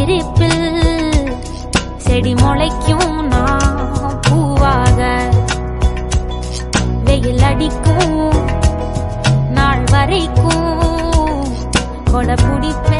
சிரிப்பில் செடி முளைக்கும் நான் பூவாக வெயில் அடிக்கும் நாள் வரைக்கும் கொடை பிடிப்பேன்